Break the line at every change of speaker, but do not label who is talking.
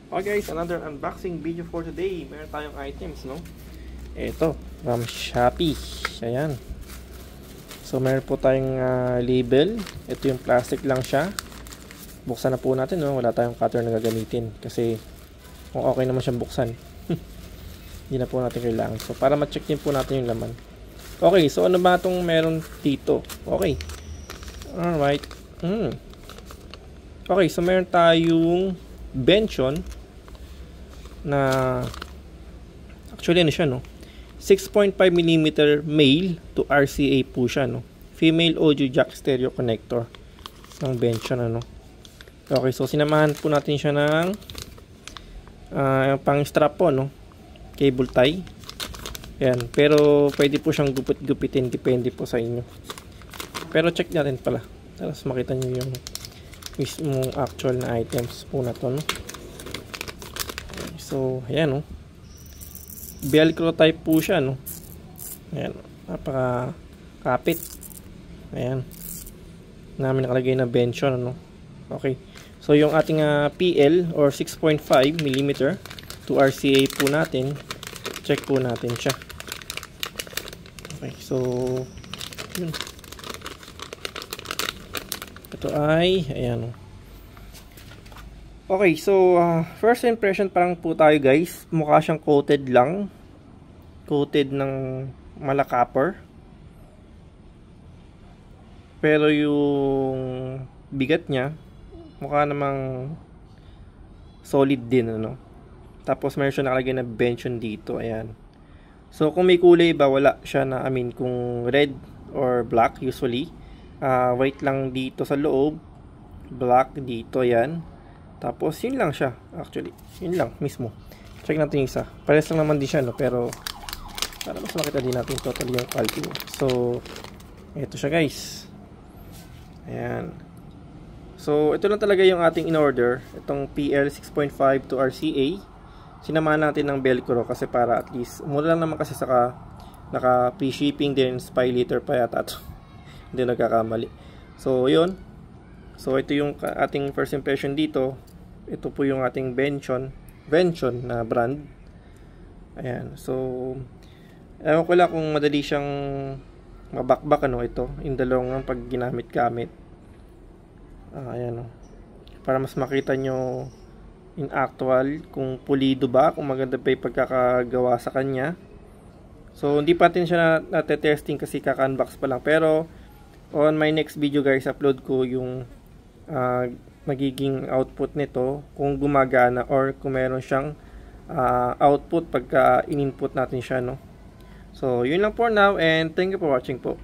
Okay guys, another unboxing video for today. Meron tayong items, no? Ito, from Shopee. Ayan. So, meron po tayong label. Ito yung plastic lang siya. Buksan na po natin, no? Wala tayong cutter na gagamitin. Kasi, kung okay naman siyang buksan. Hindi na po natin kailangan. So, para ma-check din po natin yung laman. Okay, so ano ba itong meron dito? Okay. Alright. Okay, so meron tayong Benchon na actually ano siya, no? 6.5mm male to RCA po siya, no? Female audio jack stereo connector ng Benchon, ano? Okay, so sinamahan po natin siya ng pang strap po, no? Cable tie. Ayan, pero pwede po siyang gupit-gupitin, depende po sa inyo. Pero check natin pala. Tapos makita nyo yung mismong actual na items po na to, no? Okay, so, ayan, no? Velcro type po siya, no? Ayan, napaka kapit. Ayan. Namin nakalagay na Benchon, no? Okay. So, yung ating PL or 6.5mm to RCA po natin, check po natin siya. Okay, so, yun. Ito ay, ayan. Okay, so, first impression parang po tayo guys. Mukha siyang coated lang. Coated ng malacopper. Pero yung bigat niya, mukha namang solid din, ano. Tapos meron siya nakalagay na Benchon dito, ayan. So, kung may kulay ba, wala siya na, kung red or black, usually. White lang dito sa loob, black dito, yan. Tapos yun lang siya, actually yun lang mismo. Check natin yung isa, pares lang naman din siya, no? Pero para mas makita din natin totally yung quality mo. So ito siya guys, ayan. So ito lang talaga yung ating in order, itong PL 6.5 to RCA. Sinamahan natin ng Velcro kasi para at least mura lang naman, kasi saka naka free shipping din, spy later pa yata ito. Hindi nagkakamali. So yun, so ito yung ating first impression dito. Ito po yung ating Benchon na brand. Ayan, so ewan ko lang kung madali siyang mabakbak, ano, ito in the long run pag ginamit-gamit. Ayan, para mas makita nyo in actual kung pulido ba, kung maganda pa yung pagkakagawa sa kanya. So hindi pa natin siya na-testing kasi kaka-unbox pa lang, pero on my next video guys, upload ko yung magiging output nito, kung gumagana or kung meron siyang output pagka in-input natin siya, no? So yun lang for now, and thank you for watching po.